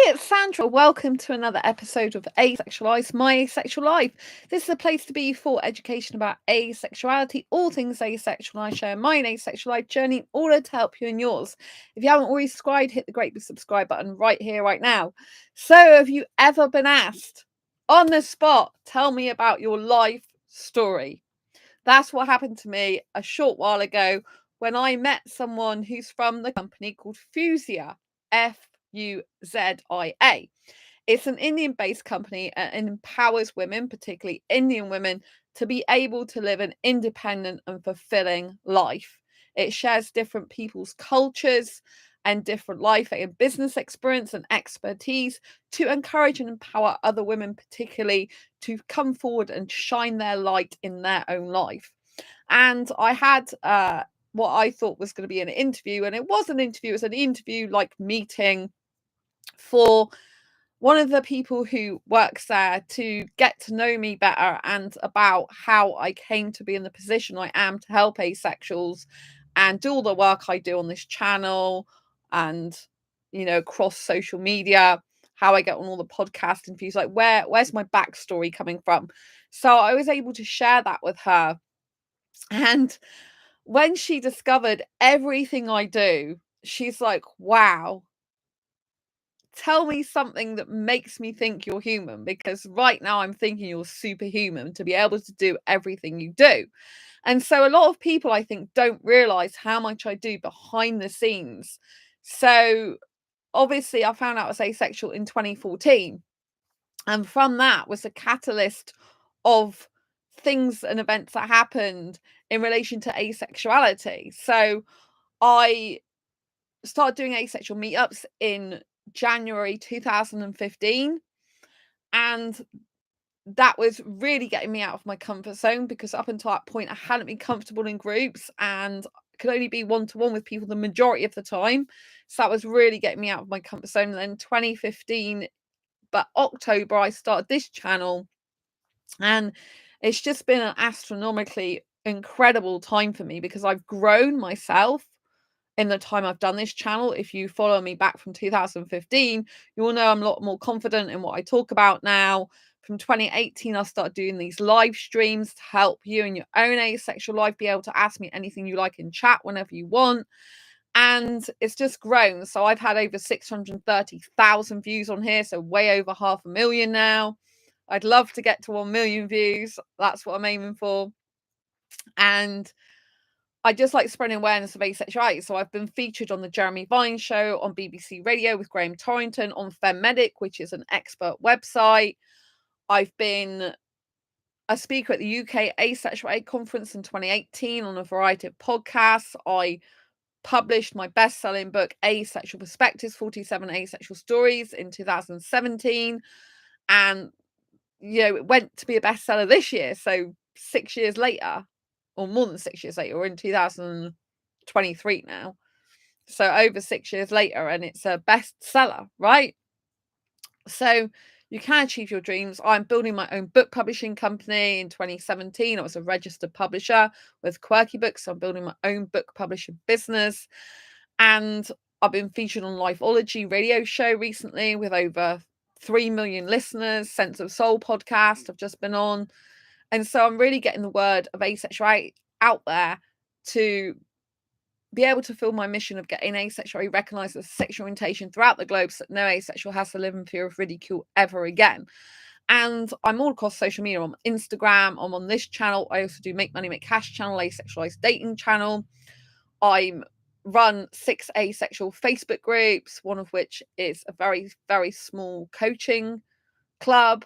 it's Sandra. Welcome to another episode of Asexualise, my asexual life. This is a place to be for education about asexuality, all things asexual. I share my asexual life journey in order to help you in yours. If you haven't already subscribed, hit the great big subscribe button right here, right now. So, have you ever been asked on the spot, tell me about your life story? That's what happened to me a short while ago when I met someone who's from the company called Fuzia, Fuzia. It's an Indian-based company and empowers women, particularly Indian women, to be able to live an independent and fulfilling life. It shares different people's cultures and different life and business experience and expertise to encourage and empower other women, particularly to come forward and shine their light in their own life. And I had what I thought was going to be an interview, and it was an interview. It was an interview like meeting for one of the people who works there to get to know me better and about how I came to be in the position I am to help asexuals and do all the work I do on this channel and, across social media, how I get on all the podcast interviews, like where's my backstory coming from? So I was able to share that with her. And when she discovered everything I do, she's like, wow, tell me something that makes me think you're human, because right now I'm thinking you're superhuman to be able to do everything you do. And so a lot of people, I think, don't realize how much I do behind the scenes. So obviously I found out I was asexual in 2014. And from that was a catalyst of things and events that happened in relation to asexuality. So I started doing asexual meetups in January 2015, and that was really getting me out of my comfort zone, because up until that point I hadn't been comfortable in groups and could only be one-to-one with people the majority of the time. So that was really getting me out of my comfort zone. And then 2015, but October, I started this channel, and it's just been an astronomically incredible time for me because I've grown myself in the time I've done this channel. If you follow me back from 2015, you will know I'm a lot more confident in what I talk about now. From 2018, I started doing these live streams to help you in your own asexual life be able to ask me anything you like in chat whenever you want. And it's just grown. So I've had over 630,000 views on here, so way over 500,000 now. I'd love to get to 1 million views. That's what I'm aiming for. And I just like spreading awareness of asexuality. So I've been featured on the Jeremy Vine show on BBC Radio with Graham Torrington, on FemMedic, which is an expert website. I've been a speaker at the UK Asexuality Conference in 2018 on a variety of podcasts. I published my best-selling book, Asexual Perspectives, 47 Asexual Stories, in 2017. And, it went to be a bestseller this year. So 6 years later, or more than 6 years later, we're in 2023 now. So over 6 years later, and it's a bestseller, right? So you can achieve your dreams. I'm building my own book publishing company in 2017. I was a registered publisher with Quirky Books. So I'm building my own book publishing business. And I've been featured on Lifeology radio show recently with over 3 million listeners. Sense of Soul podcast I've just been on. And so I'm really getting the word of asexuality out there to be able to fulfill my mission of getting asexuality recognised as a sexual orientation throughout the globe, so that no asexual has to live in fear of ridicule ever again. And I'm all across social media. I'm on Instagram, I'm on this channel. I also do Make Money, Make Cash channel, Asexualise dating channel. I run 6 asexual Facebook groups, one of which is a very, very small coaching club.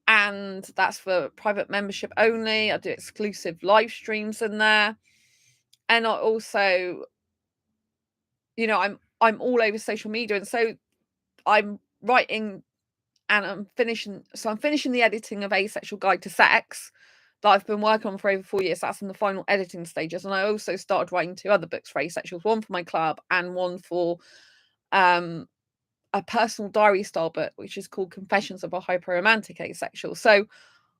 And that's for private membership only. I do exclusive live streams in there. And I also, I'm all over social media. And so I'm writing and I'm finishing the editing of Asexual Guide to Sex that I've been working on for over 4 years. That's in the final editing stages. And I also started writing 2 other books for asexuals, one for my club and one for a personal diary style book, which is called Confessions of a Hyper-Romantic Asexual. So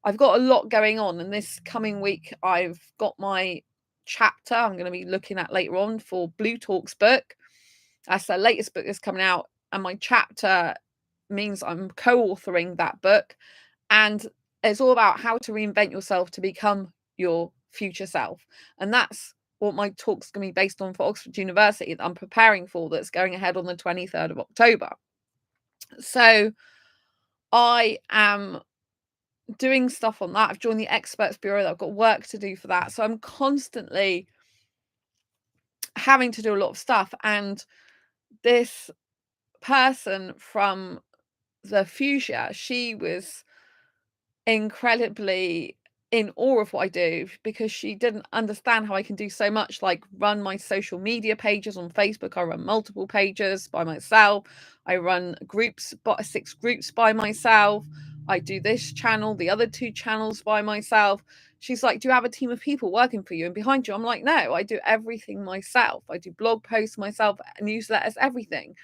I've got a lot going on. And this coming week, I've got my chapter I'm going to be looking at later on for Blue Talk's book. That's the latest book that's coming out and my chapter means I'm co-authoring that book, and it's all about how to reinvent yourself to become your future self. And that's what my talk's going to be based on for Oxford University that I'm preparing for, that's going ahead on the 23rd of October. So I am doing stuff on that. I've joined the Experts Bureau. I've got work to do for that. So I'm constantly having to do a lot of stuff. And this person from the Fuzia, she was incredibly in awe of what I do, because she didn't understand how I can do so much, like run my social media pages on Facebook. I run multiple pages by myself. I run groups, 6 groups by myself. I do this channel, the other 2 channels by myself. She's like, do you have a team of people working for you and behind you? I'm like, no, I do everything myself. I do blog posts myself, newsletters, everything.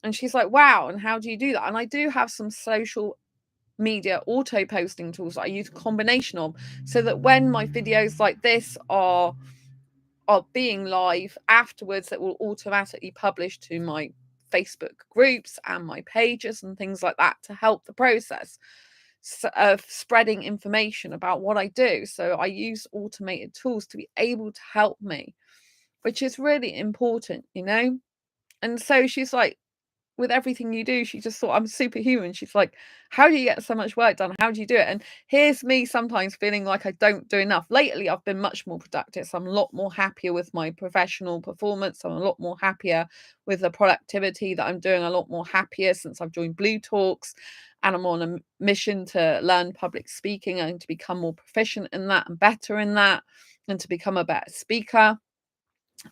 And she's like, wow, and how do you do that? And I do have some social media auto posting tools that I use a combination of, so that when my videos like this are being live afterwards, it will automatically publish to my Facebook groups and my pages and things like that, to help the process of spreading information about what I do. So I use automated tools to be able to help me, which is really important, you know. And so she's like, with everything you do, she just thought I'm superhuman. She's like, how do you get so much work done? How do you do it? And here's me sometimes feeling like I don't do enough. Lately, I've been much more productive. So I'm a lot more happier with my professional performance. I'm a lot more happier with the productivity that I'm doing, a lot more happier since I've joined Blue Talks. And I'm on a mission to learn public speaking and to become more proficient in that and better in that, and to become a better speaker.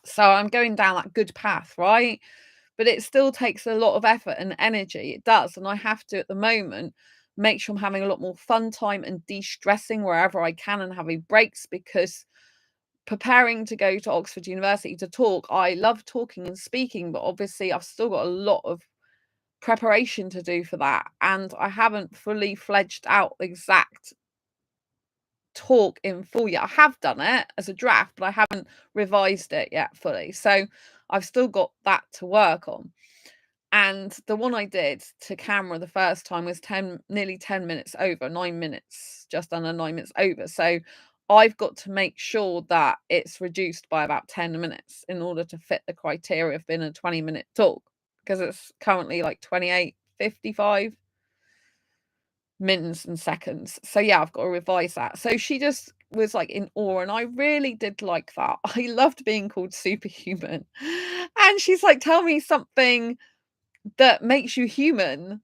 So I'm going down that good path, right? But it still takes a lot of effort and energy. It does. And I have to, at the moment, make sure I'm having a lot more fun time and de-stressing wherever I can and having breaks, because preparing to go to Oxford University to talk, I love talking and speaking, but obviously I've still got a lot of preparation to do for that. And I haven't fully fledged out the exact talk in full yet. I have done it as a draft, but I haven't revised it yet fully. So I've still got that to work on. And the one I did to camera the first time was nearly 10 minutes over, 9 minutes, just under 9 minutes over. So I've got to make sure that it's reduced by about 10 minutes in order to fit the criteria of being a 20-minute talk, because it's currently like 28:55 minutes and seconds. So yeah, I've got to revise that. So she just was like in awe, and I really did like that. I loved being called superhuman. And she's like, tell me something that makes you human.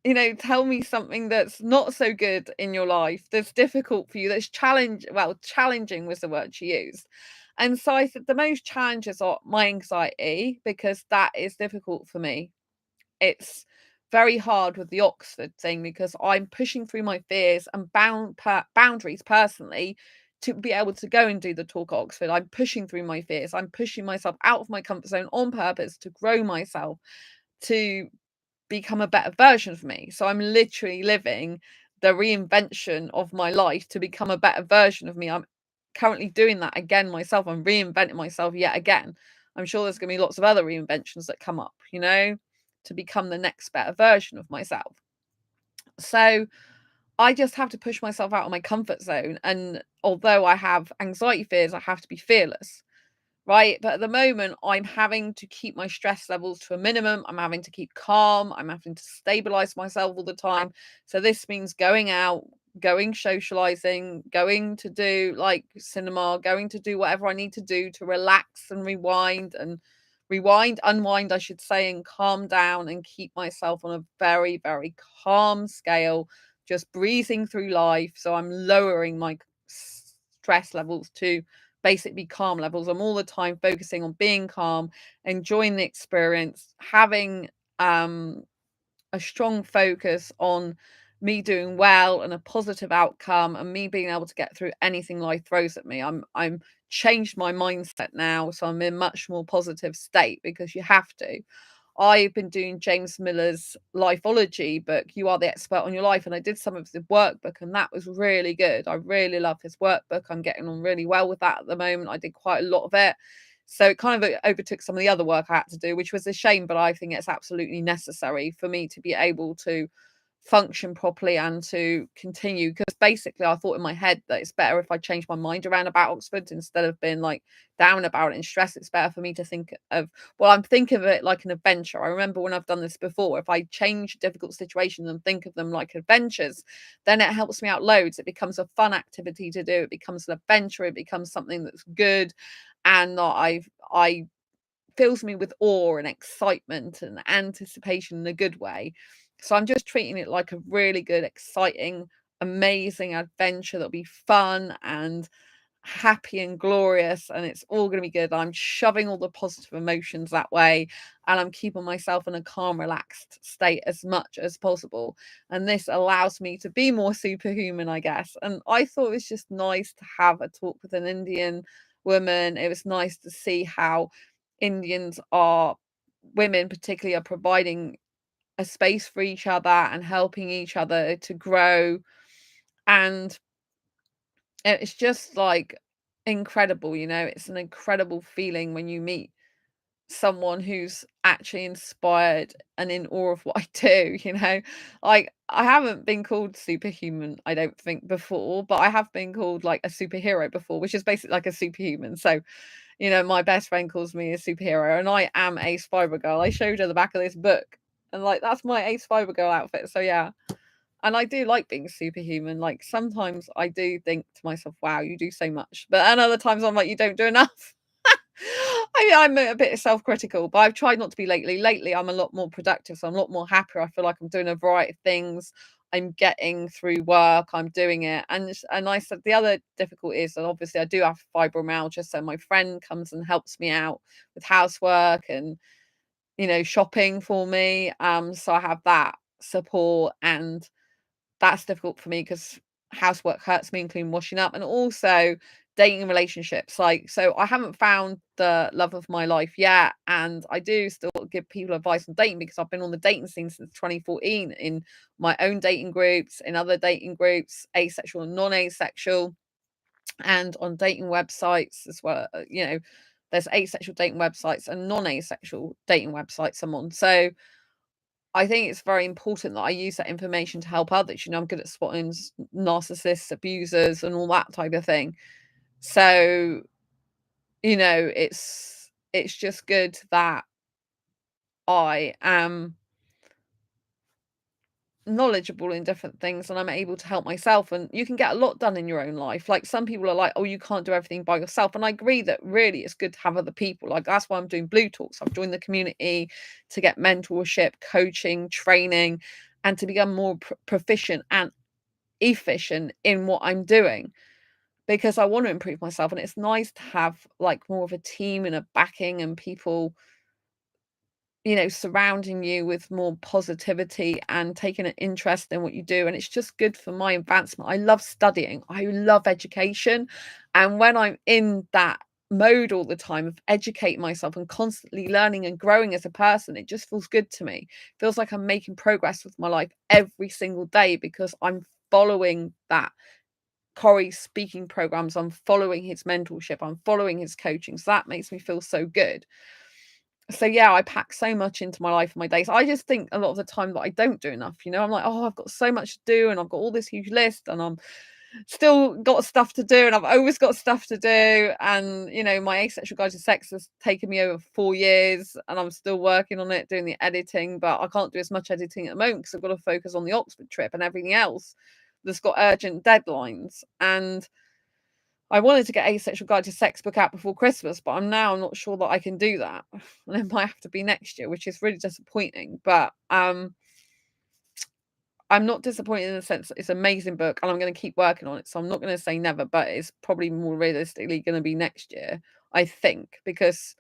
You know, tell me something that's not so good in your life, that's difficult for you, that's challenging was the word she used. And so I said the most challenges are my anxiety, because that is difficult for me. It's very hard with the Oxford thing, because I'm pushing through my fears and boundaries personally to be able to go and do the talk at Oxford. I'm pushing through my fears. I'm pushing myself out of my comfort zone on purpose to grow myself, to become a better version of me. So I'm literally living the reinvention of my life to become a better version of me. I'm currently doing that again myself. I'm reinventing myself yet again. I'm sure there's going to be lots of other reinventions that come up, you know, to become the next better version of myself. So I just have to push myself out of my comfort zone. And although I have anxiety fears, I have to be fearless. Right. But at the moment, I'm having to keep my stress levels to a minimum. I'm having to keep calm. I'm having to stabilize myself all the time. So this means going out, going socializing, going to do like cinema, going to do whatever I need to do to relax and unwind, I should say, and calm down and keep myself on a very, very calm scale, just breathing through life. So I'm lowering my stress levels to basically calm levels. I'm all the time focusing on being calm, enjoying the experience, having a strong focus on me doing well and a positive outcome, and me being able to get through anything life throws at me. I'm changed my mindset now, so I'm in much more positive state, because you have to. I've been doing James Miller's Lifeology book, You Are the Expert on Your Life, and I did some of the workbook, and that was really good. I really love his workbook. I'm getting on really well with that at the moment. I did quite a lot of it. So it kind of overtook some of the other work I had to do, which was a shame, but I think it's absolutely necessary for me to be able to function properly and to continue, because basically I thought in my head that it's better if I change my mind around about Oxford instead of being like down about it and stressed. It's better for me to think of, well, I'm thinking of it like an adventure. I remember when I've done this before, if I change difficult situations and think of them like adventures, then it helps me out loads. It becomes a fun activity to do. It becomes an adventure. It becomes something that's good and that I fills me with awe and excitement and anticipation in a good way. So I'm just treating it like a really good, exciting, amazing adventure that'll be fun and happy and glorious, and it's all going to be good. I'm shoving all the positive emotions that way, and I'm keeping myself in a calm, relaxed state as much as possible. And this allows me to be more superhuman, I guess. And I thought it was just nice to have a talk with an Indian woman. It was nice to see how Indians are, women particularly, are providing a space for each other and helping each other to grow. And it's just like incredible, it's an incredible feeling when you meet someone who's actually inspired and in awe of what I do, Like, I haven't been called superhuman, I don't think, before, but I have been called like a superhero before, which is basically like a superhuman. So, my best friend calls me a superhero, and I am Ace Fiber Girl. I showed her the back of this book, and like that's my Ace Fiber Girl outfit. So yeah. And I do like being superhuman. Like sometimes I do think to myself, wow, you do so much. But and other times I'm like, you don't do enough. I'm a bit self-critical, but I've tried not to be lately. Lately, I'm a lot more productive, so I'm a lot more happier. I feel like I'm doing a variety of things. I'm getting through work. I'm doing it, and I said the other difficulty is that obviously I do have fibromyalgia, so my friend comes and helps me out with housework and shopping for me. So I have that support, and that's difficult for me because housework hurts me, including washing up, and also dating relationships. Like, so I haven't found the love of my life yet, and I do still give people advice on dating because I've been on the dating scene since 2014 in my own dating groups, in other dating groups, asexual and non-asexual, and on dating websites as well. There's asexual dating websites and non-asexual dating websites I'm on. So I think it's very important that I use that information to help others. I'm good at spotting narcissists, abusers, and all that type of thing. So, it's just good that I am knowledgeable in different things and I'm able to help myself. And you can get a lot done in your own life. Like some people are like, oh, you can't do everything by yourself. And I agree that really it's good to have other people. Like that's why I'm doing Blue Talks. I've joined the community to get mentorship, coaching, training, and to become more proficient and efficient in what I'm doing, because I want to improve myself. And it's nice to have like more of a team and a backing and people surrounding you with more positivity and taking an interest in what you do. And it's just good for my advancement. I love studying. I love education. And when I'm in that mode all the time of educating myself and constantly learning and growing as a person, it just feels good to me. It feels like I'm making progress with my life every single day because I'm following that Corey's speaking programs. I'm following his mentorship. I'm following his coaching. So that makes me feel so good. So yeah, I pack so much into my life and my days. I just think a lot of the time that I don't do enough. I'm like, oh, I've got so much to do, and I've got all this huge list, and I'm still got stuff to do, and I've always got stuff to do. And my Asexual Guide to Sex has taken me over 4 years, and I'm still working on it, doing the editing, but I can't do as much editing at the moment because I've got to focus on the Oxford trip and everything else that's got urgent deadlines. And I wanted to get Asexual Guide to Sex book out before Christmas, but I'm not sure that I can do that. And it might have to be next year, which is really disappointing. But I'm not disappointed in the sense that it's an amazing book and I'm going to keep working on it. So I'm not going to say never, but it's probably more realistically going to be next year, I think, because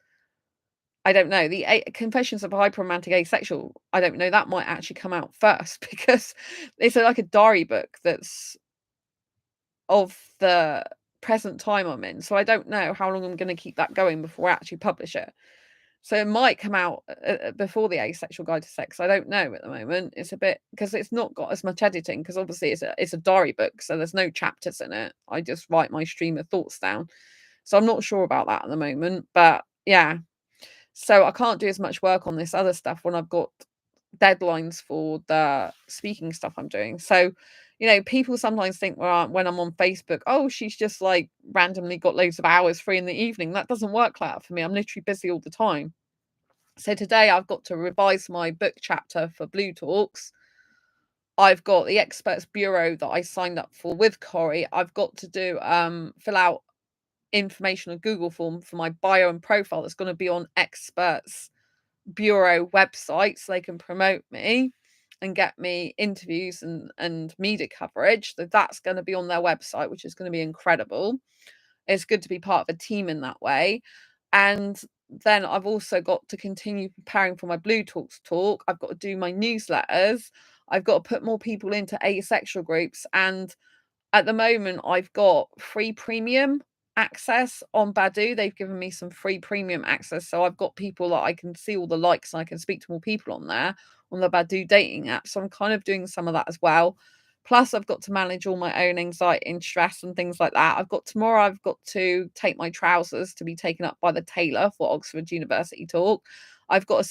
I don't know. The Confessions of a Hyperromantic Asexual, I don't know, that might actually come out first because it's like a diary book that's of the present time I'm in. So I don't know how long I'm going to keep that going before I actually publish it. So it might come out before the Asexual Guide to Sex. I don't know at the moment. It's a bit because it's not got as much editing because obviously it's a diary book, so there's no chapters in it. I just write my stream of thoughts down. So I'm not sure about that at the moment, but Yeah. So I can't do as much work on this other stuff when I've got deadlines for the speaking stuff I'm doing. So, people sometimes think, well, when I'm on Facebook, oh, she's just like randomly got loads of hours free in the evening. That doesn't work like that for me. I'm literally busy all the time. So today I've got to revise my book chapter for Blue Talks. I've got the experts bureau that I signed up for with Corey. I've got to do fill out information on Google form for my bio and profile that's going to be on experts bureau website so they can promote me and get me interviews and media coverage. So that's going to be on their website, which is going to be incredible. It's good to be part of a team in that way. And then I've also got to continue preparing for my Blue Talks talk. I've got to do my newsletters. I've got to put more people into asexual groups. And at the moment, I've got free premium access on Badoo. They've given me some free premium access. So I've got people that I can see all the likes and I can speak to more people on there on the Badoo dating app. So I'm kind of doing some of that as well. Plus, I've got to manage all my own anxiety and stress and things like that. Tomorrow, I've got to take my trousers to be taken up by the tailor for Oxford University talk. I've got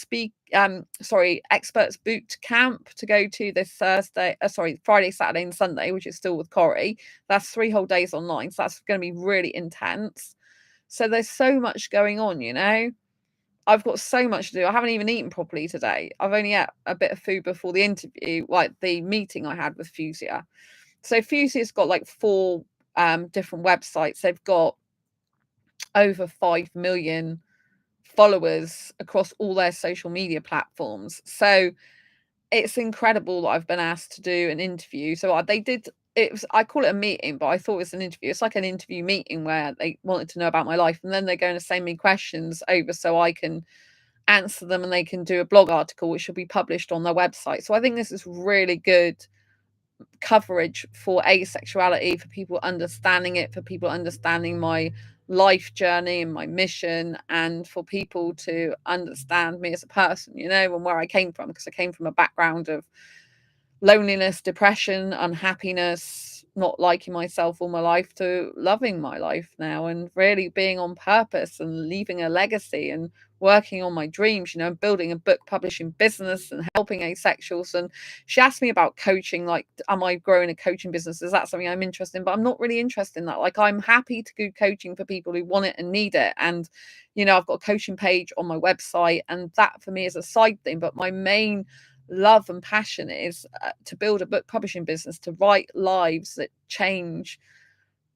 a experts boot camp to go to this Friday, Saturday, and Sunday, which is still with Corey. That's 3 whole days online. So that's going to be really intense. So there's so much going on, I've got so much to do. I haven't even eaten properly today. I've only ate a bit of food before the interview, like the meeting I had with Fuzia. So Fuzia's got like 4 different websites. They've got over 5 million followers across all their social media platforms. So it's incredible that I've been asked to do an interview. So I call it a meeting, but I thought it was an interview. It's like an interview meeting where they wanted to know about my life, and then they're going to send me questions over so I can answer them, and they can do a blog article which will be published on their website. So I think this is really good coverage for asexuality, for people understanding it, for people understanding my life journey and my mission, and for people to understand me as a person, and where I came from, because I came from a background of loneliness, depression, unhappiness, not liking myself all my life, to loving my life now and really being on purpose and leaving a legacy and working on my dreams, building a book publishing business and helping asexuals. And she asked me about coaching, like, am I growing a coaching business? Is that something I'm interested in? But I'm not really interested in that. Like, I'm happy to do coaching for people who want it and need it. And, I've got a coaching page on my website, and that for me is a side thing. But my main love and passion is to build a book publishing business, to write lives that change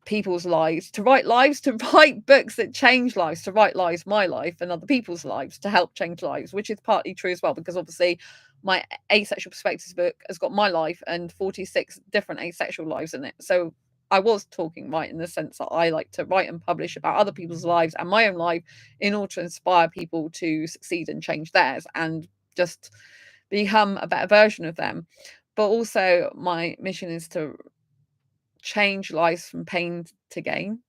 people's lives, to write books that change lives, to write lives, my life and other people's lives, to help change lives, which is partly true as well, because obviously my Asexual Perspectives book has got my life and 46 different asexual lives in it. So I was talking right in the sense that I like to write and publish about other people's lives and my own life in order to inspire people to succeed and change theirs and just become a better version of them. But also my mission is to change lives from pain to gain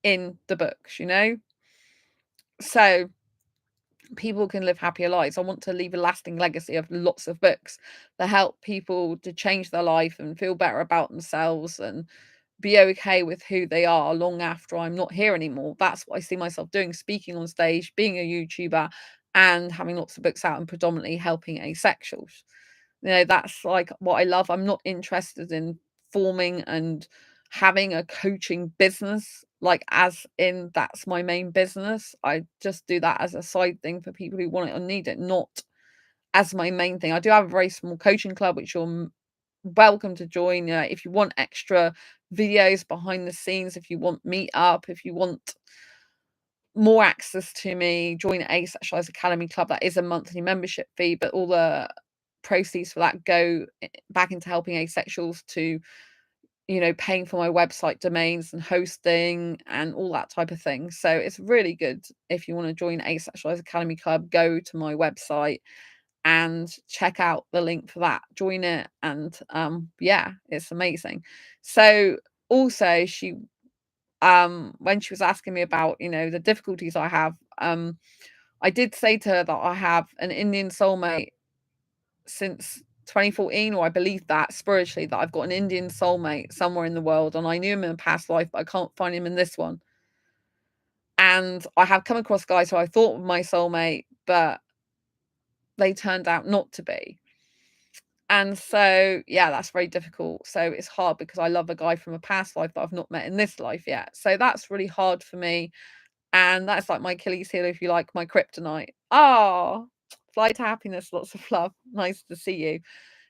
in the books, so people can live happier lives. I want to leave a lasting legacy of lots of books that help people to change their life and feel better about themselves and be okay with who they are long after I'm not here anymore. That's what I see myself doing, speaking on stage, being a YouTuber, and having lots of books out and predominantly helping asexuals. That's like what I love. I'm not interested in forming and having a coaching business, like as in that's my main business. I just do that as a side thing for people who want it or need it, not as my main thing. I do have a very small coaching club, which you're welcome to join. If you want extra videos behind the scenes, if you want meet up, if you want more access to me, join Asexualise Academy Club. That is a monthly membership fee, but all the proceeds for that go back into helping asexuals to, paying for my website domains and hosting and all that type of thing. So it's really good. If you want to join Asexualise Academy Club, go to my website and check out the link for that. Join it, and yeah, it's amazing. So also when she was asking me about, the difficulties I have, I did say to her that I have an Indian soulmate since 2014, or I believe that spiritually, that I've got an Indian soulmate somewhere in the world, and I knew him in a past life, but I can't find him in this one. And I have come across guys who I thought were my soulmate, but they turned out not to be. And so, yeah, that's very difficult. So it's hard because I love a guy from a past life that I've not met in this life yet. So that's really hard for me. And that's like my Achilles heel, if you like, my kryptonite. Oh, fly to happiness, lots of love. Nice to see you.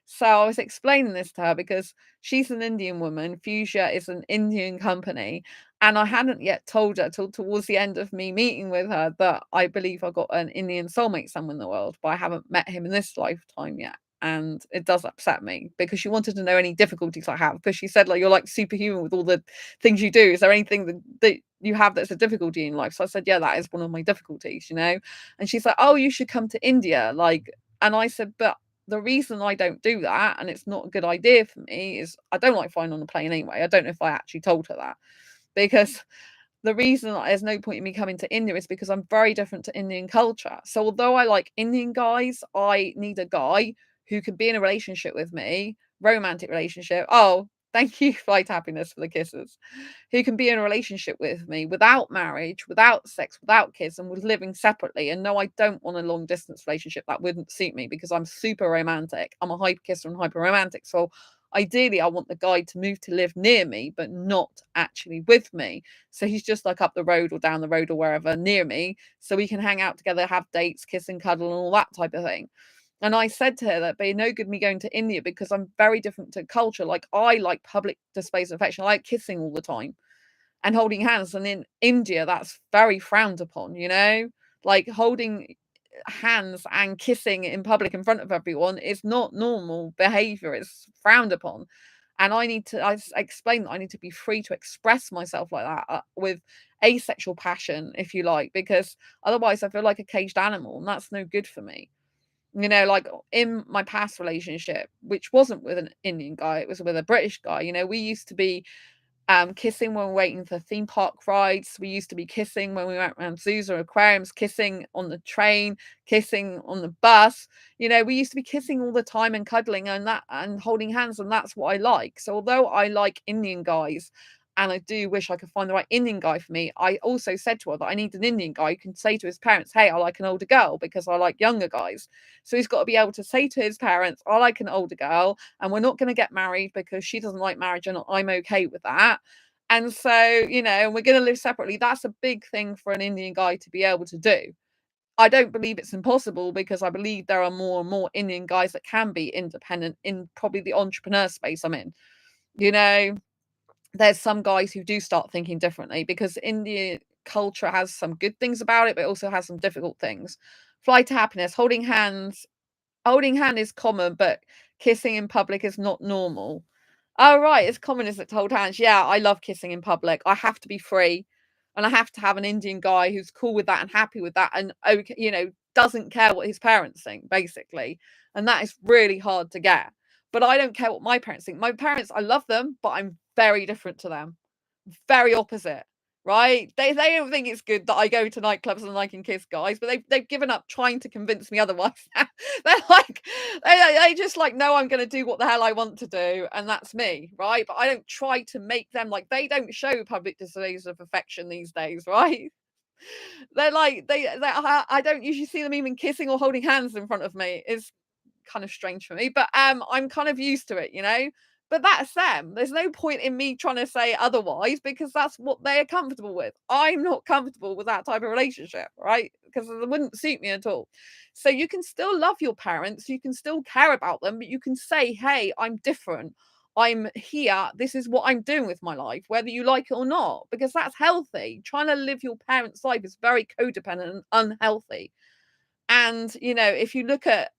So I was explaining this to her because she's an Indian woman. Fuzia is an Indian company. And I hadn't yet told her till towards the end of me meeting with her that I believe I got an Indian soulmate somewhere in the world, but I haven't met him in this lifetime yet. And it does upset me because she wanted to know any difficulties I have. Because she said, like, you're like superhuman with all the things you do. Is there anything that you have that's a difficulty in life? So I said, yeah, that is one of my difficulties, you know? And she's like, oh, you should come to India. Like, and I said, but the reason I don't do that, and it's not a good idea for me, is I don't like flying on a plane anyway. I don't know if I actually told her that, because the reason that there's no point in me coming to India is because I'm very different to Indian culture. So although I like Indian guys, I need a guy who can be in a relationship with me, romantic relationship. Oh, thank you, Flight Happiness, for the kisses. Who can be in a relationship with me without marriage, without sex, without kids, and was living separately. And no, I don't want a long distance relationship. That wouldn't suit me because I'm super romantic. I'm a hyper kisser and hyper romantic. So ideally, I want the guy to move to live near me, but not actually with me. So he's just like up the road or down the road or wherever near me. So we can hang out together, have dates, kiss and cuddle, and all that type of thing. And I said to her that it'd be no good me going to India because I'm very different to culture. Like, I like public displays of affection. I like kissing all the time and holding hands. And in India, that's very frowned upon, you know? Like, holding hands and kissing in public in front of everyone is not normal behavior. It's frowned upon. And I explained that I need to be free to express myself like that, with asexual passion, if you like, because otherwise I feel like a caged animal, and that's no good for me. You know, like in my past relationship, which wasn't with an Indian guy, it was with a British guy. You know, we used to be kissing when we're waiting for theme park rides. We used to be kissing when we went around zoos or aquariums, kissing on the train, kissing on the bus. You know, we used to be kissing all the time and cuddling and that and holding hands, and that's what I like. So although I like Indian guys and I do wish I could find the right Indian guy for me, I also said to her that I need an Indian guy who can say to his parents, hey, I like an older girl because I like younger guys. So he's got to be able to say to his parents, I like an older girl and we're not going to get married because she doesn't like marriage and I'm okay with that. And so, you know, and we're going to live separately. That's a big thing for an Indian guy to be able to do. I don't believe it's impossible because I believe there are more and more Indian guys that can be independent in probably the entrepreneur space I'm in. You know, there's some guys who do start thinking differently because Indian culture has some good things about it, but it also has some difficult things. Fly to happiness, holding hand is common, but kissing in public is not normal. Oh, right, it's common, is it, to hold hands? Yeah, I love kissing in public. I have to be free, and I have to have an Indian guy who's cool with that and happy with that, and okay, you know, doesn't care what his parents think, basically. And that is really hard to get. But I don't care what my parents think. My parents, I love them, but I'm very different to them. Very opposite. Right? They don't think it's good that I go to nightclubs and I can kiss guys, but they've given up trying to convince me otherwise. They're like they just like, no, I'm gonna do what the hell I want to do, and that's me, right? But I don't try to make them like they don't show public displays of affection these days, right? They're like I don't usually see them even kissing or holding hands in front of me. It's kind of strange for me, but I'm kind of used to it, you know. But that's them. There's no point in me trying to say otherwise because that's what they are comfortable with. I'm not comfortable with that type of relationship, right? Because it wouldn't suit me at all. So you can still love your parents, you can still care about them, but you can say, hey, I'm different. I'm here. This is what I'm doing with my life, whether you like it or not, because that's healthy. Trying to live your parents' life is very codependent and unhealthy. And, you know, if you look at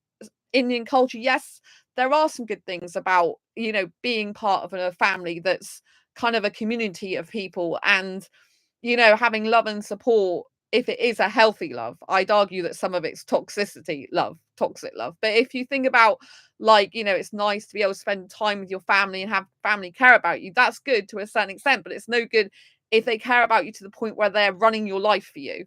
Indian culture, yes, there are some good things about, you know, being part of a family that's kind of a community of people and, you know, having love and support if it is a healthy love. I'd argue that some of it's toxicity love, toxic love. But if you think about, like, you know, it's nice to be able to spend time with your family and have family care about you, that's good to a certain extent, but it's no good if they care about you to the point where they're running your life for you.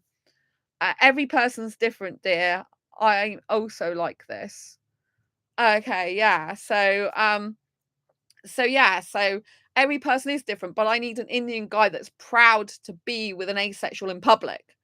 Every person's different, dear. I also like this. Okay, yeah. So yeah, so every person is different, but I need an Indian guy that's proud to be with an asexual in public,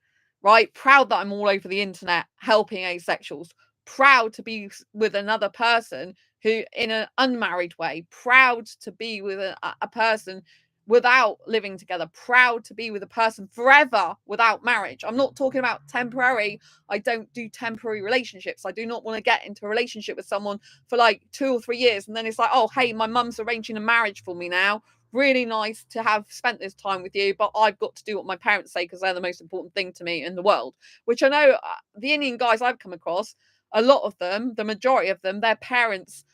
right? Proud that I'm all over the internet helping asexuals, proud to be with another person who, in an unmarried way, proud to be with a person without living together, proud to be with a person forever without marriage. I'm not talking about temporary. I don't do temporary relationships. I do not want to get into a relationship with someone for like 2 or 3 years and then it's like, oh, hey, my mum's arranging a marriage for me now. Really nice to have spent this time with you, but I've got to do what my parents say because they're the most important thing to me in the world. Which I know the Indian guys I've come across, a lot of them, the majority of them, their parents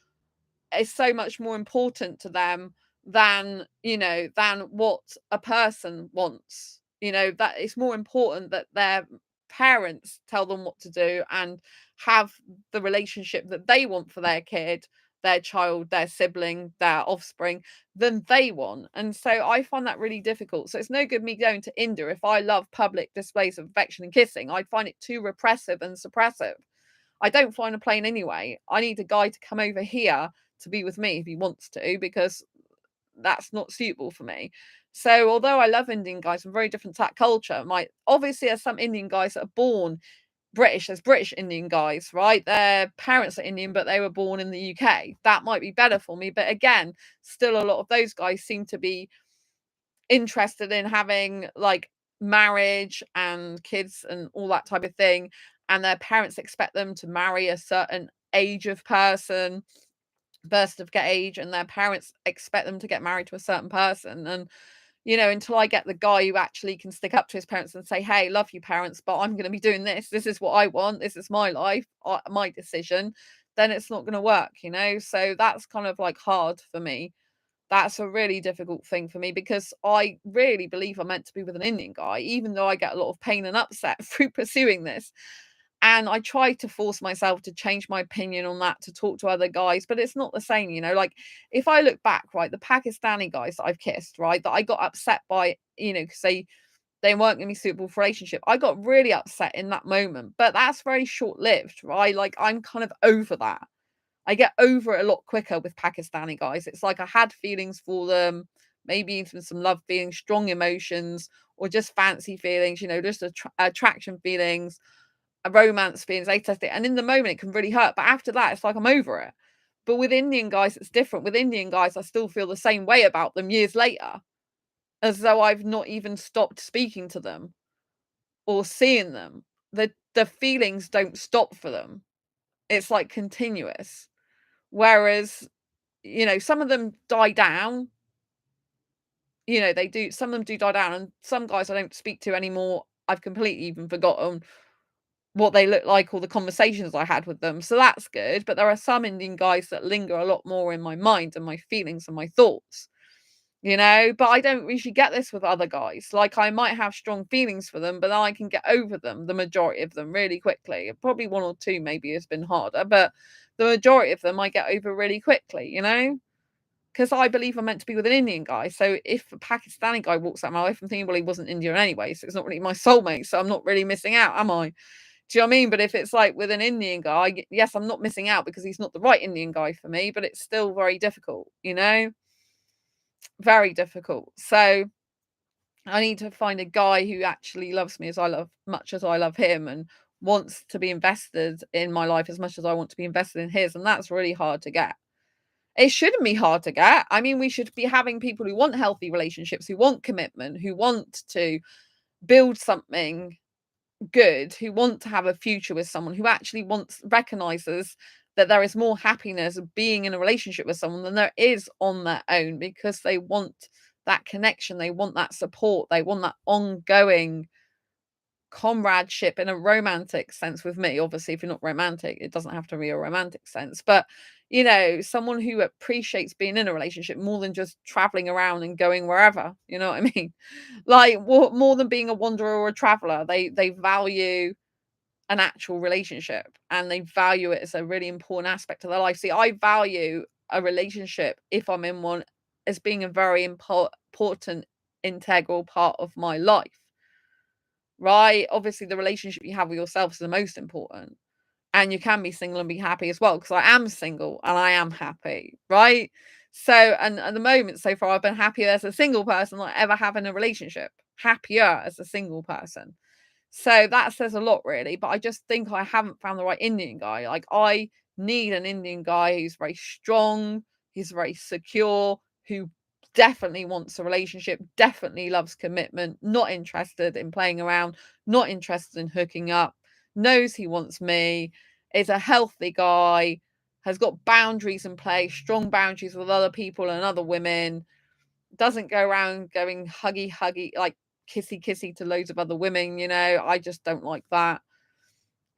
is so much more important to them than, than what a person wants. That it's more important that their parents tell them what to do and have the relationship that they want for their kid, their child, their sibling, their offspring, than they want. And so I find that really difficult. So it's no good me going to India if I love public displays of affection and kissing. I'd find it too repressive and suppressive. I don't fly on a plane anyway. I need a guy to come over here to be with me if he wants to, because that's not suitable for me. So although I love Indian guys from very different culture, my obviously there's some Indian guys that are born British, there's British Indian guys, right? Their parents are Indian, but they were born in the UK. That might be better for me. But again, still a lot of those guys seem to be interested in having like marriage and kids and all that type of thing. And their parents expect them to marry a certain age of person, birth certificate age, and their parents expect them to get married to a certain person. And until I get the guy who actually can stick up to his parents and say, hey, love you parents, but I'm going to be doing this is what I want, this is my life, my decision, then it's not going to work. So that's kind of like hard for me. That's a really difficult thing for me because I really believe I'm meant to be with an Indian guy, even though I get a lot of pain and upset through pursuing this. And I try to force myself to change my opinion on that, to talk to other guys, but it's not the same. Like if I look back, right, the Pakistani guys that I've kissed, right, that I got upset by, because they weren't going to be suitable for relationship. I got really upset in that moment, but that's very short lived, right? Like I'm kind of over that. I get over it a lot quicker with Pakistani guys. It's like I had feelings for them, maybe even some love feelings, strong emotions, or just fancy feelings, just attraction feelings, romance feelings, aesthetic. And in the moment, it can really hurt. But after that, it's like I'm over it. But with Indian guys, it's different. With Indian guys, I still feel the same way about them years later, as though I've not even stopped speaking to them or seeing them. The feelings don't stop for them. It's like continuous. Whereas some of them die down. They do. Some of them do die down, and some guys I don't speak to anymore. I've completely even forgotten what they look like or the conversations I had with them. So that's good. But there are some Indian guys that linger a lot more in my mind and my feelings and my thoughts. But I don't usually get this with other guys. Like I might have strong feelings for them, but then I can get over them, the majority of them, really quickly. Probably one or two maybe has been harder, but the majority of them I get over really quickly, because I believe I'm meant to be with an Indian guy. So if a Pakistani guy walks out my life, I'm thinking, well, he wasn't Indian anyway, so it's not really my soulmate, so I'm not really missing out, am I? Do you know what I mean? But if it's like with an Indian guy, yes, I'm not missing out because he's not the right Indian guy for me, but it's still very difficult, very difficult. So I need to find a guy who actually loves me as I love, much as I love him, and wants to be invested in my life as much as I want to be invested in his. And that's really hard to get. It shouldn't be hard to get. I mean, we should be having people who want healthy relationships, who want commitment, who want to build something good, who want to have a future with someone, who actually recognizes that there is more happiness of being in a relationship with someone than there is on their own, because they want that connection, they want that support, they want that ongoing comradeship in a romantic sense with me. Obviously, if you're not romantic, it doesn't have to be a romantic sense, but someone who appreciates being in a relationship more than just traveling around and going wherever, you know what I mean? Like more than being a wanderer or a traveler, they value an actual relationship, and they value it as a really important aspect of their life. See, I value a relationship, if I'm in one, as being a very important integral part of my life. Right? Obviously, the relationship you have with yourself is the most important. And you can be single and be happy as well, because I am single and I am happy, right? So, and at the moment, so far, I've been happier as a single person than I ever have in a relationship. Happier as a single person. So that says a lot, really. But I just think I haven't found the right Indian guy. Like, I need an Indian guy who's very strong, he's very secure, who definitely wants a relationship, definitely loves commitment, not interested in playing around, not interested in hooking up, knows he wants me, is a healthy guy, has got boundaries in place, strong boundaries with other people and other women, doesn't go around going huggy, huggy, like kissy, kissy to loads of other women. I just don't like that.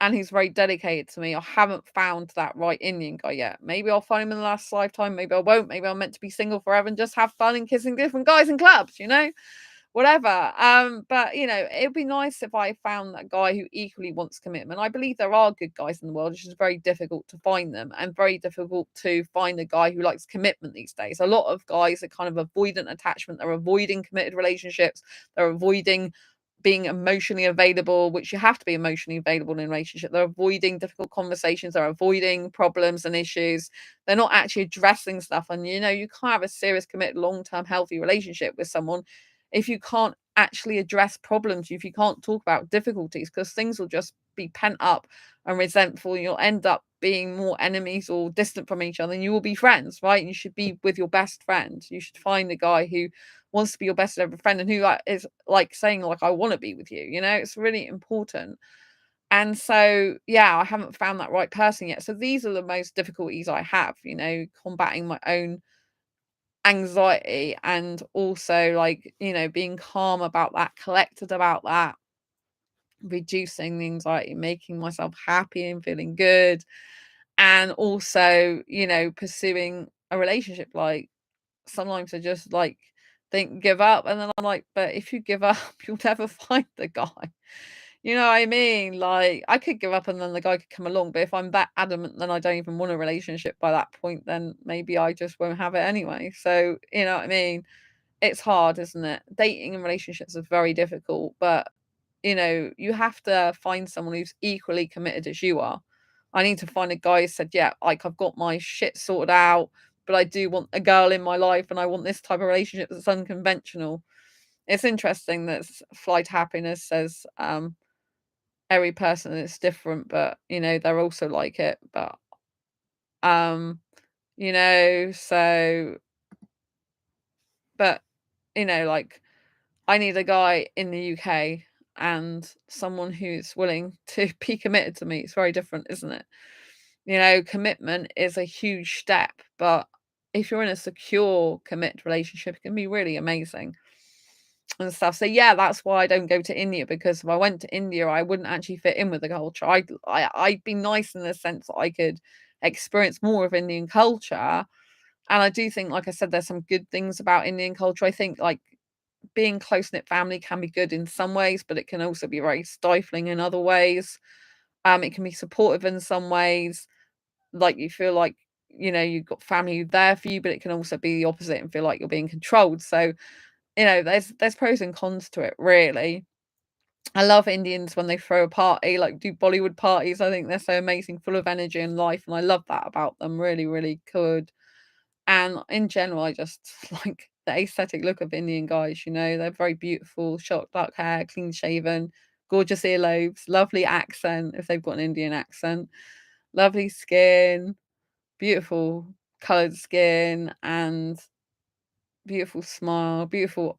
And he's very dedicated to me. I haven't found that right Indian guy yet. Maybe I'll find him in the last lifetime. Maybe I won't. Maybe I'm meant to be single forever and just have fun and kissing different guys in clubs. Whatever. But it'd be nice if I found that guy who equally wants commitment. I believe there are good guys in the world. It's just very difficult to find them, and very difficult to find a guy who likes commitment these days. A lot of guys are kind of avoidant attachment. They're avoiding committed relationships. They're avoiding being emotionally available, which you have to be emotionally available in a relationship. They're avoiding difficult conversations. They're avoiding problems and issues. They're not actually addressing stuff. And you can't have a serious, committed, long-term, healthy relationship with someone if you can't actually address problems, if you can't talk about difficulties, because things will just be pent up and resentful, and you'll end up being more enemies or distant from each other, and you will be friends, right? You should be with your best friend. You should find a guy who wants to be your best ever friend, and who is like saying, like, I want to be with you. It's really important. And so, yeah, I haven't found that right person yet. So these are the most difficulties I have, combating my own anxiety, and also, like, being calm about that, collected about that, reducing the anxiety, making myself happy and feeling good, and also, pursuing a relationship. Like, sometimes I just like think give up, and then I'm like, but if you give up, you'll never find the guy. You know what I mean? Like, I could give up and then the guy could come along, but if I'm that adamant, then I don't even want a relationship by that point, then maybe I just won't have it anyway. So, you know what I mean? It's hard, isn't it? Dating and relationships are very difficult, but you have to find someone who's equally committed as you are. I need to find a guy who said, yeah, like, I've got my shit sorted out, but I do want a girl in my life, and I want this type of relationship that's unconventional. It's interesting that Flight Happiness says every person is different, but they're also like it. But so, but like, I need a guy in the UK and someone who's willing to be committed to me. It's very different, isn't it? Commitment is a huge step, but if you're in a secure, committed relationship, it can be really amazing and stuff. So yeah, that's why I don't go to India, because if I went to India, I wouldn't actually fit in with the culture. I'd be nice in the sense that I could experience more of Indian culture. And I do think, like I said, there's some good things about Indian culture. I think, like, being close-knit family can be good in some ways, but it can also be very stifling in other ways. It can be supportive in some ways. Like, you feel like, you've got family there for you, but it can also be the opposite and feel like you're being controlled. So, there's pros and cons to it, really. I love Indians when they throw a party, like do Bollywood parties. I think they're so amazing, full of energy and life, and I love that about them. Really, really good. And in general, I just like the aesthetic look of Indian guys. They're very beautiful, short dark hair, clean shaven, gorgeous earlobes, lovely accent if they've got an Indian accent, lovely skin, beautiful coloured skin, and beautiful smile, beautiful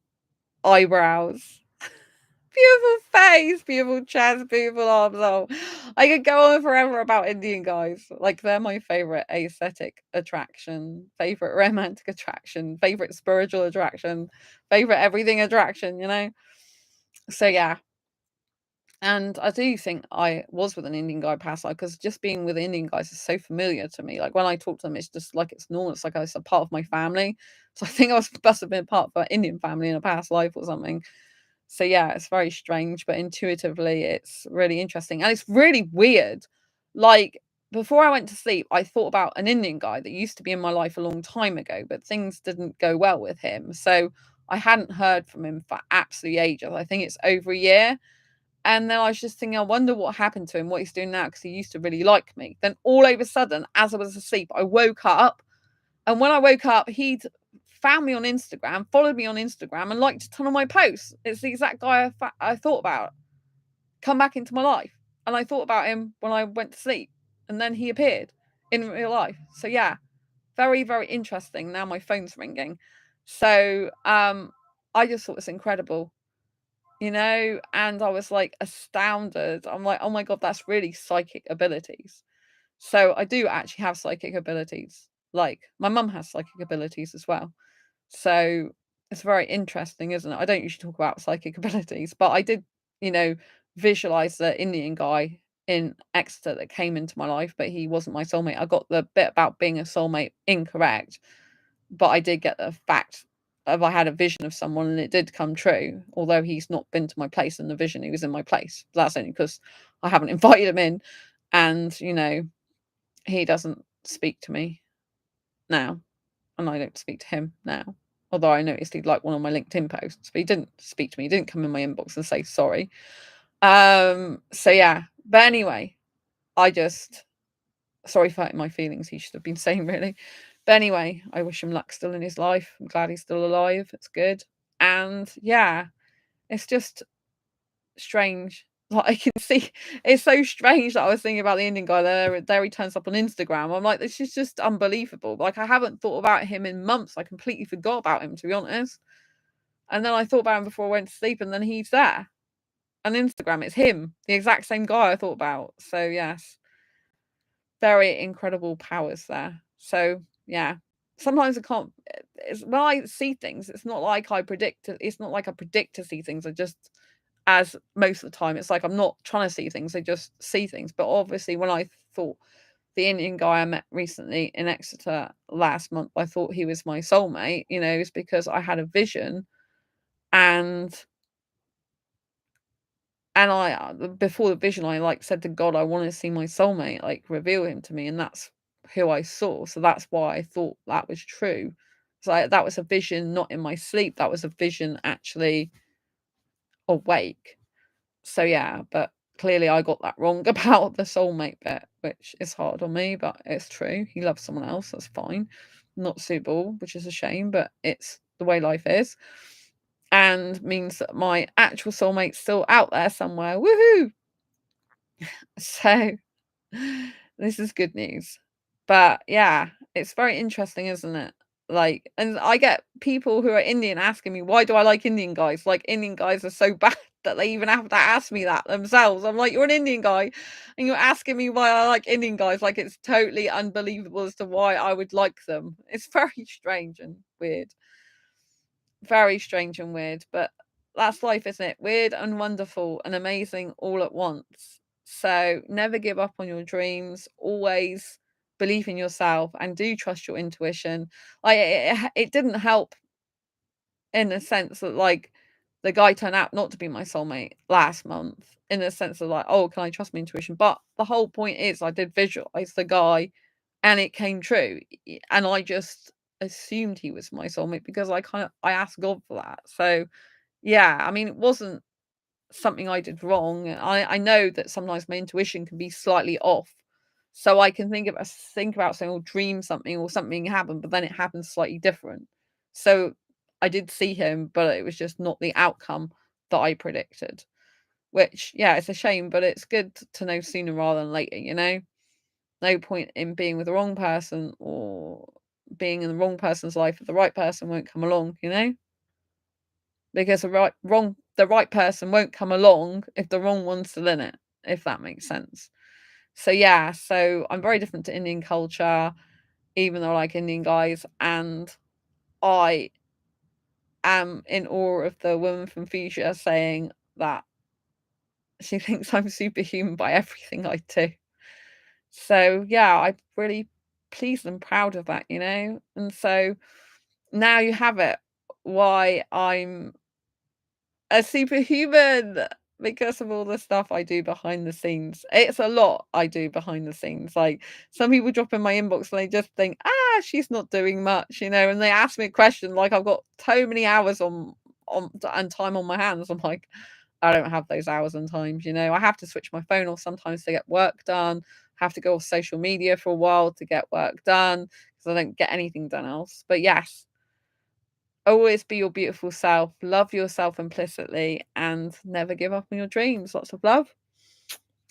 eyebrows, beautiful face, beautiful chest, beautiful arms. Oh, I could go on forever about Indian guys. Like, they're my favorite aesthetic attraction, favorite romantic attraction, favorite spiritual attraction, favorite everything attraction. So yeah. And I do think I was with an Indian guy past life, because just being with Indian guys is so familiar to me. Like, when I talk to them, it's just like it's normal. It's like it's a part of my family. So I think I must have been part of an Indian family in a past life or something. So yeah, it's very strange, but intuitively it's really interesting. And it's really weird. Like, before I went to sleep, I thought about an Indian guy that used to be in my life a long time ago, but things didn't go well with him. So I hadn't heard from him for absolutely ages. I think it's over a year. And then I was just thinking, I wonder what happened to him, what he's doing now, because he used to really like me. Then all of a sudden, as I was asleep, I woke up And when I woke up, he'd found me on Instagram, followed me on Instagram, and liked a ton of my posts. It's the exact guy I thought about come back into my life. And I thought about him when I went to sleep. And then he appeared in real life. So yeah, very, very interesting. Now my phone's ringing. So I just thought it's incredible, you know, and I was like astounded. I'm like, oh my God, that's really psychic abilities. So I do actually have psychic abilities. Like my mum has psychic abilities as well. So it's very interesting, isn't it? I don't usually talk about psychic abilities, but I did, you know, visualize the Indian guy in Exeter that came into my life, but he wasn't my soulmate. I got the bit about being a soulmate incorrect, but I did get the fact of I had a vision of someone and it did come true, although he's not been to my place in the vision, he was in my place. That's only because I haven't invited him in, and you know, he doesn't speak to me now, and I don't speak to him now. Although I noticed he'd like one of my LinkedIn posts, but he didn't speak to me. He didn't come in my inbox and say sorry. So yeah. But anyway, I just sorry for hurting my feelings. He should have been saying really. But anyway, I wish him luck still in his life. I'm glad he's still alive. It's good. And yeah, it's just strange. Like I can see, it's so strange that I was thinking about the Indian guy there. He turns up on Instagram. I'm like, this is just unbelievable. Like I haven't thought about him in months. I completely forgot about him, to be honest. And then I thought about him before I went to sleep, and then he's there on Instagram. It's him, the exact same guy I thought about. So yes, very incredible powers there. So yeah, sometimes I can't. It's when I see things, it's not like I predict. It's not like I predict to see things. I just, as most of the time, it's like I'm not trying to see things. I just see things. But obviously, when I thought the Indian guy I met recently in Exeter last month, I thought he was my soulmate. You know, it's because I had a vision, and I before the vision, I like said to God, I want to see my soulmate, like reveal him to me, and that's who I saw. So that's why I thought that was true. So that was a vision, not in my sleep. That was a vision actually awake. So yeah, but clearly I got that wrong about the soulmate bit, which is hard on me, but it's true. He loves someone else. That's fine. Not suitable, which is a shame, but it's the way life is. And means that my actual soulmate's still out there somewhere. Woohoo! So this is good news. But yeah, it's very interesting, isn't it? Like, and I get people who are Indian asking me, why do I like Indian guys? Like, Indian guys are so bad that they even have to ask me that themselves. I'm like, you're an Indian guy and you're asking me why I like Indian guys. Like, it's totally unbelievable as to why I would like them. It's very strange and weird. Very strange and weird, but that's life, isn't it? Weird and wonderful and amazing all at once. So never give up on your dreams. Always believe in yourself and do trust your intuition. Like it didn't help in the sense that like the guy turned out not to be my soulmate last month. In the sense of like, oh, can I trust my intuition? But the whole point is I did visualize the guy and it came true. And I just assumed he was my soulmate because I asked God for that. So yeah, I mean, it wasn't something I did wrong. I know that sometimes my intuition can be slightly off. So I can think about saying or dream something or something happened, but then it happens slightly different. So I did see him, but it was just not the outcome that I predicted. Which, yeah, it's a shame, but it's good to know sooner rather than later, you know? No point in being with the wrong person or being in the wrong person's life if the right person won't come along, you know? Because the right person won't come along if the wrong one's still in it, if that makes sense. So yeah, so I'm very different to Indian culture, even though I like Indian guys, and I am in awe of the woman from Fuzia saying that she thinks I'm superhuman by everything I do. So yeah, I'm really pleased and proud of that, you know? And so now you have it, why I'm a superhuman because of all the stuff I do behind the scenes. It's a lot I do behind the scenes. Like some people drop in my inbox and they just think, she's not doing much, you know, and they ask me a question like I've got so many hours on and time on my hands. I'm like, I don't have those hours and times, you know. I have to switch my phone off sometimes to get work done, have to go off social media for a while to get work done because I don't get anything done else. But yes, always be your beautiful self, love yourself implicitly, and never give up on your dreams. Lots of love.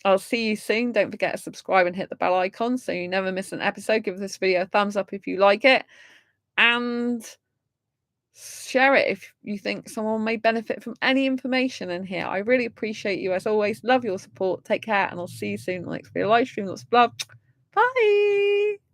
I'll see you soon. Don't forget to subscribe and hit the bell icon so you never miss an episode. Give this video a thumbs up if you like it, and share it if you think someone may benefit from any information in here. I really appreciate you as always. Love your support. Take care, and I'll see you soon in the next video live stream. Lots of love. Bye.